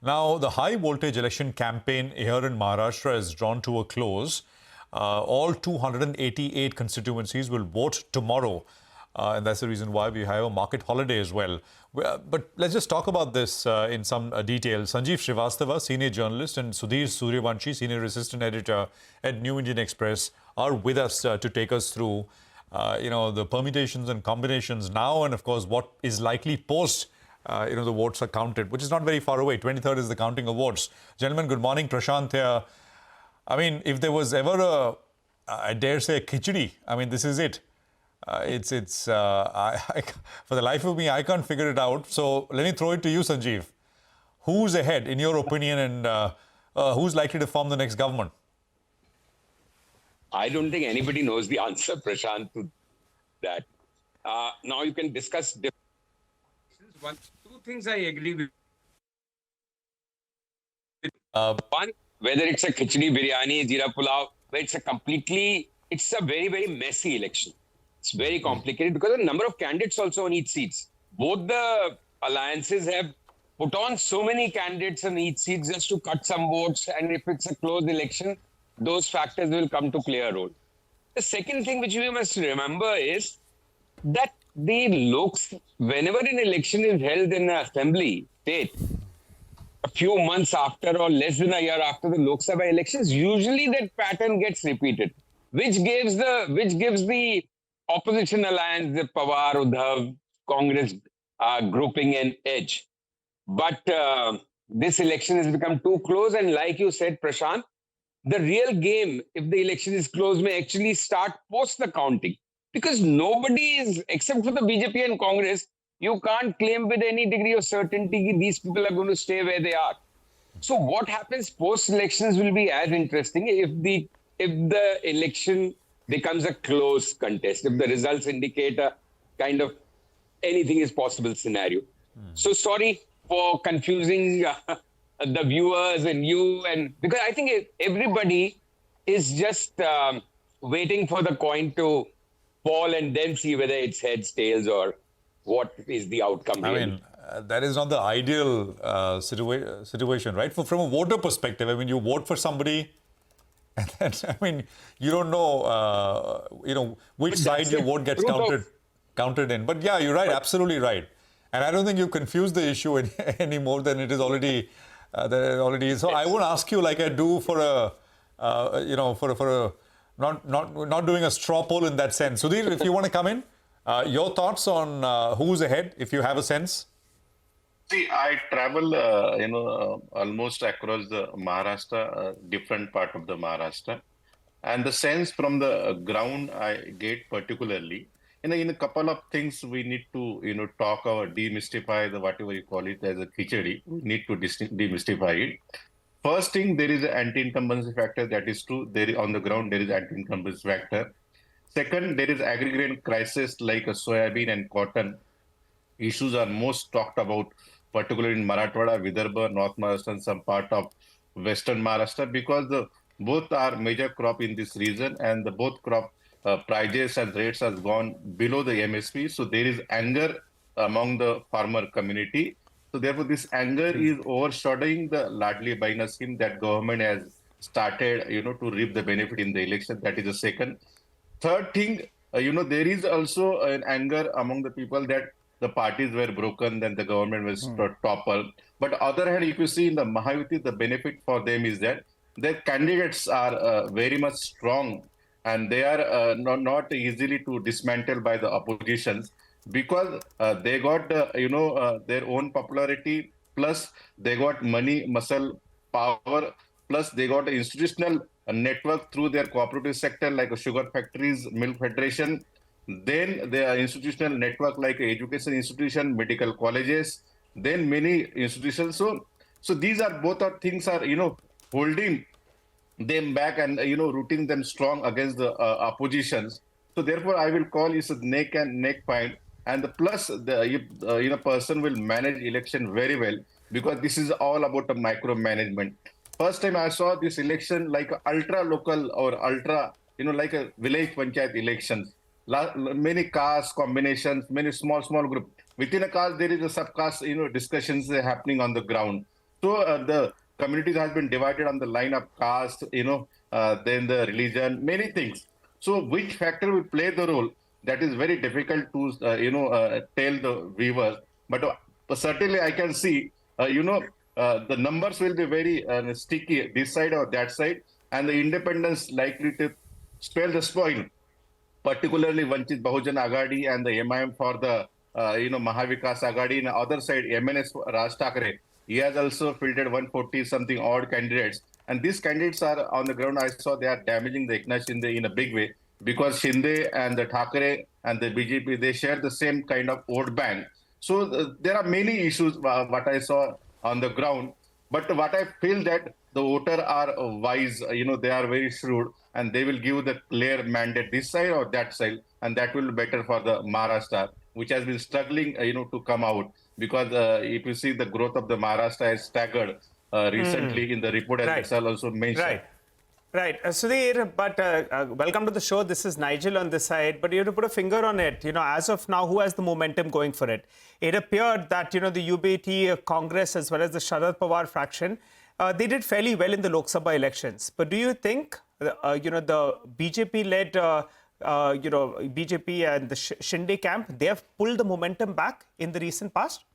Now, the high voltage election campaign here in Maharashtra is drawn to a close. All 288 constituencies will vote tomorrow. And that's the reason why we have a market holiday as well. But let's just talk about this in some detail. Sanjeev Srivastava, senior journalist, and Sudhir Suryawanshi, senior assistant editor at New Indian Express, are with us to take us through, the permutations and combinations now, and of course what is likely post. The votes are counted, which is not very far away. 23rd is the counting of votes. Gentlemen, good morning. Prashant here. I mean, if there was ever I dare say, a khichdi, I mean, this is it. For the life of me, I can't figure it out. So let me throw it to you, Sanjeev. Who's ahead, in your opinion, and who's likely to form the next government? I don't think anybody knows the answer, Prashant, to that. Now you can discuss different. Two things I agree with. One, whether it's a khichdi, biryani, jeera pulao, where it's a very, very messy election. It's very complicated because the number of candidates also on each seats. Both the alliances have put on so many candidates on each seat just to cut some votes. And if it's a close election, those factors will come to play a role. The second thing which we must remember is that whenever an election is held in an assembly state, a few months after or less than a year after the Lok Sabha elections, usually that pattern gets repeated, which gives the opposition alliance, the Pawar, Uddhav, Congress grouping an edge. But this election has become too close, and like you said, Prashant, the real game, if the election is close, may actually start post the counting. Because nobody is, except for the BJP and Congress, you can't claim with any degree of certainty that these people are going to stay where they are. So what happens post-elections will be as interesting if the election becomes a close contest, if the results indicate a kind of anything is possible scenario. So sorry for confusing the viewers and you, because I think everybody is just waiting for the coin to fall and then see whether it's heads, tails, or what is the outcome. I mean, that is not the ideal situation, right? From a voter perspective, I mean, you vote for somebody, and then, I mean, you don't know, which side your vote gets counted in. But yeah, you're right, absolutely right. And I don't think you confuse the issue any more than it is already. So I won't ask you like I do for not doing a straw poll in that sense. Sudhir, if you want to come in, your thoughts on who's ahead, if you have a sense. See, I travel, almost across the Maharashtra, different part of the Maharashtra, and the sense from the ground I get particularly, in a couple of things we need to, talk or demystify the whatever you call it as a khichdi. We need to demystify it. First thing, there is an anti-incumbency factor. That is true. On the ground there is anti-incumbency factor. Second, there is agrarian crisis like a soybean and cotton. Issues are most talked about, particularly in Marathwada, Vidarbha, North Maharashtra, and some part of Western Maharashtra, because both are major crop in this region, and both crop prices and rates has gone below the MSP. So there is anger among the farmer community. So therefore, this anger is overshadowing the Ladli Bahina scheme that government has started, to reap the benefit in the election. That is the second. Third thing, there is also an anger among the people that the parties were broken, then the government was toppled. But other hand, if you see in the Mahayuti, the benefit for them is that their candidates are very much strong, and they are not easily to dismantle by the oppositions, because they got their own popularity, plus they got money, muscle, power, plus they got an institutional network through their cooperative sector like sugar factories, milk federation. Then their institutional network like education institution, medical colleges, then many institutions. So these are both of things are holding them back and rooting them strong against the oppositions. So therefore, I will call it a neck and neck fight. And the person will manage election very well, because this is all about the micromanagement. First time I saw this election like ultra local or ultra, like a village panchayat elections. Many caste combinations, many small group. Within a caste, there is a sub-caste, discussions happening on the ground. So the communities has been divided on the line of caste, then the religion, many things. So which factor will play the role? That is very difficult to tell the viewers. But certainly I can see, the numbers will be very sticky this side or that side, and the independence likely to spell the spoil, particularly Vanchit Bahujan Agadi and the MIM for the Mahavikas Agadi. And other side, MNS Raj Thakre, he has also filtered 140 something odd candidates. And these candidates are on the ground. I saw they are damaging the Eknath Shinde in a big way, because Shinde and the Thakre and the BJP, they share the same kind of vote bank. So there are many issues what I saw on the ground. But what I feel that the voter are wise, they are very shrewd, and they will give the clear mandate this side or that side, and that will be better for the Maharashtra, which has been struggling, to come out. Because if you see the growth of the Maharashtra has staggered recently in the report, as Right. Vishal also mentioned. Right. Right. Sudhir, but welcome to the show. This is Nigel on this side. But you have to put a finger on it. As of now, who has the momentum going for it? It appeared that, the UBT Congress as well as the Sharad Pawar faction, they did fairly well in the Lok Sabha elections. But do you think, the BJP-led, BJP and the Shinde camp, they have pulled the momentum back in the recent past?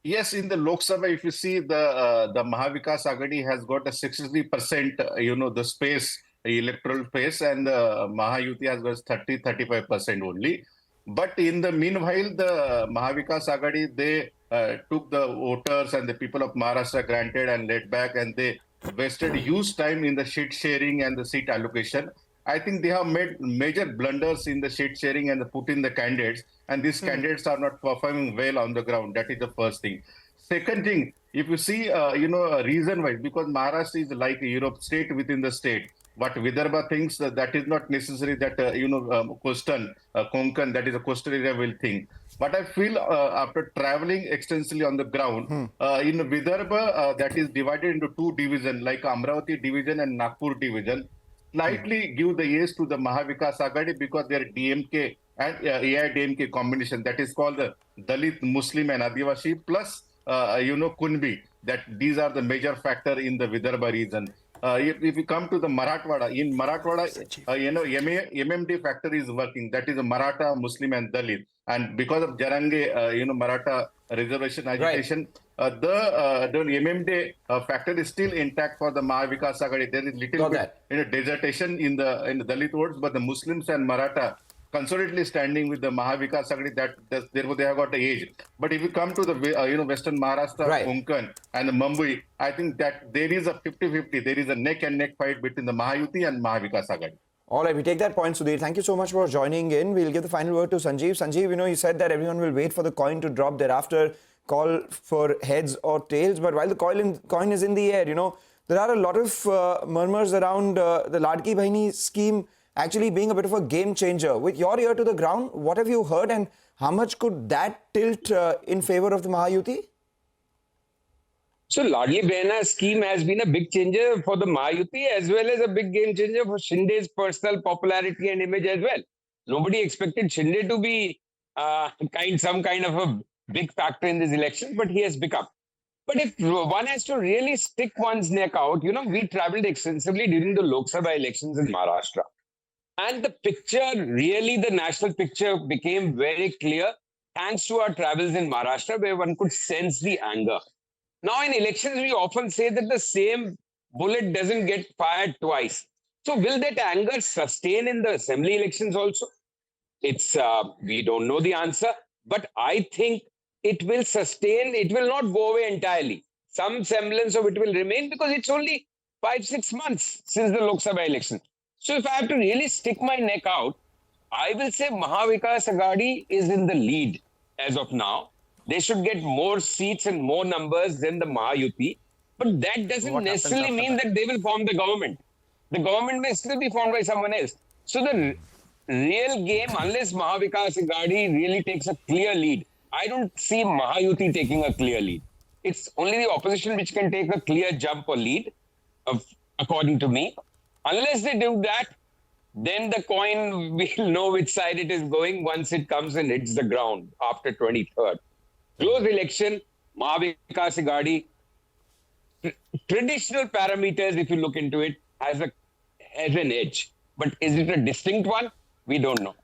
Yes, in the Lok Sabha, if you see the Mahavikas Agadi has got a 63%, the space, electoral space, and the Mahayuti has got 35% only. But in the meanwhile, the Mahavikas Agadi, they took the voters and the people of Maharashtra granted and laid back, and they wasted huge time in the seat sharing and the seat allocation. I think they have made major blunders in the seat sharing and put in the candidates, and these candidates are not performing well on the ground. That is the first thing. Second thing, if you see, reason-wise, because Maharashtra is like Europe, state within the state. What Vidarbha thinks, that is not necessary that, coastal, Konkan, that is a coastal area will think. But I feel after traveling extensively on the ground, in Vidarbha, that is divided into two divisions, like Amravati division and Nagpur division, slightly give the yes to the Mahavikas Agadi because they are DMK and AIDMK combination. That is called the Dalit, Muslim and Adivasi plus, Kunbi. That these are the major factor in the Vidarbha region. If we come to the Marathwada, in Marathwada, MMD factor is working. That is a Maratha, Muslim and Dalit. And because of Jarange, Maratha reservation agitation, the MMD factor is still intact for the Mahavikas Agadi. There is little bit desertation in the Dalit votes, but the Muslims and Maratha consolidately standing with the Mahavikas Agadi, therefore they have got the age. But if you come to the Western Maharashtra, Konkan and the Mumbai, I think that there is a 50-50. There is a neck and neck fight between the Mahayuti and Mahavikas Agadi. All right, we take that point, Sudhir. Thank you so much for joining in. We'll give the final word to Sanjeev. Sanjeev, you said that everyone will wait for the coin to drop thereafter, call for heads or tails. But while the coin is in the air, there are a lot of murmurs around the Ladki Bahini scheme actually being a bit of a game changer. With your ear to the ground, what have you heard and how much could that tilt in favor of the Mahayuti? So Ladli Behna scheme has been a big changer for the Mahayuti as well as a big game changer for Shinde's personal popularity and image as well. Nobody expected Shinde to be some kind of a big factor in this election, but he has become. But if one has to really stick one's neck out, we traveled extensively during the Lok Sabha elections in Maharashtra. And the picture, really the national picture became very clear thanks to our travels in Maharashtra, where one could sense the anger. Now, in elections, we often say that the same bullet doesn't get fired twice. So will that anger sustain in the assembly elections also? We don't know the answer, but I think it will sustain. It will not go away entirely. Some semblance of it will remain because it's only 5-6 months since the Lok Sabha election. So if I have to really stick my neck out, I will say Mahavikas Agadi is in the lead as of now. They should get more seats and more numbers than the Mahayuti. But that doesn't necessarily mean that they will form the government. The government may still be formed by someone else. So the real game, unless Mahavikas Agadi really takes a clear lead, I don't see Mahayuti taking a clear lead. It's only the opposition which can take a clear jump or lead, according to me. Unless they do that, then the coin will know which side it is going once it comes and hits the ground after 23rd. Close election, Mahavikas Agadi traditional parameters, if you look into it, has an edge. But is it a distinct one? We don't know.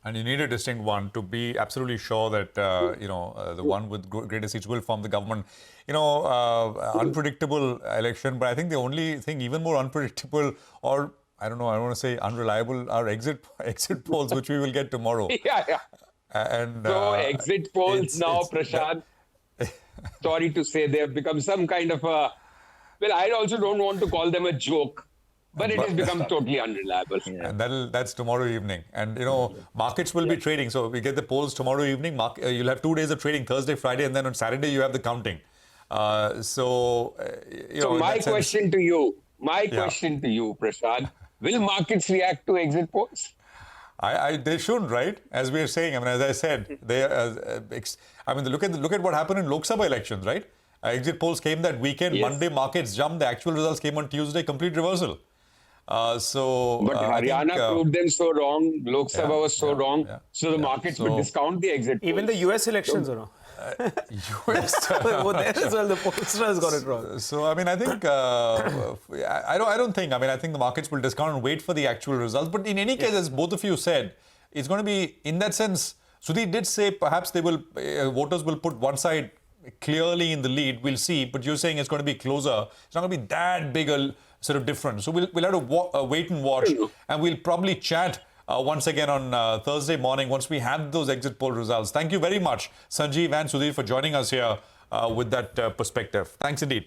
And you need a distinct one to be absolutely sure that, the one with greater seats will form the government. Unpredictable election, but I think the only thing even more unpredictable, or I don't know, I don't want to say unreliable, are exit polls, which we will get tomorrow. Yeah. And So exit polls now, Prashant, sorry to say, they have become some kind of a, well, I also don't want to call them a joke, but it has become totally unreliable. Yeah. And that's tomorrow evening. And, markets will be trading. So we get the polls tomorrow evening. You'll have 2 days of trading, Thursday, Friday, and then on Saturday you have the counting. So my question to you, Prashant, will markets react to exit polls? They shouldn't, right? As we are saying, as I said, look at what happened in Lok Sabha elections, right? Exit polls came that weekend. Yes. Monday markets jumped. The actual results came on Tuesday. Complete reversal. But Haryana proved them so wrong. Lok Sabha was so wrong. So the markets would discount the exit polls. Even the US elections, or no? US. Well, there as well, the pollsters got it wrong. So, I think, I don't think, I think the markets will discount and wait for the actual results. But in any case, as both of you said, it's going to be, in that sense, Sudhir did say perhaps voters will put one side clearly in the lead. We'll see. But you're saying it's going to be closer. It's not going to be that big a sort of difference. So we'll have to wait and watch. And we'll probably chat once again on Thursday morning once we have those exit poll results. Thank you very much, Sanjeev and Sudhir, for joining us here with that perspective. Thanks indeed.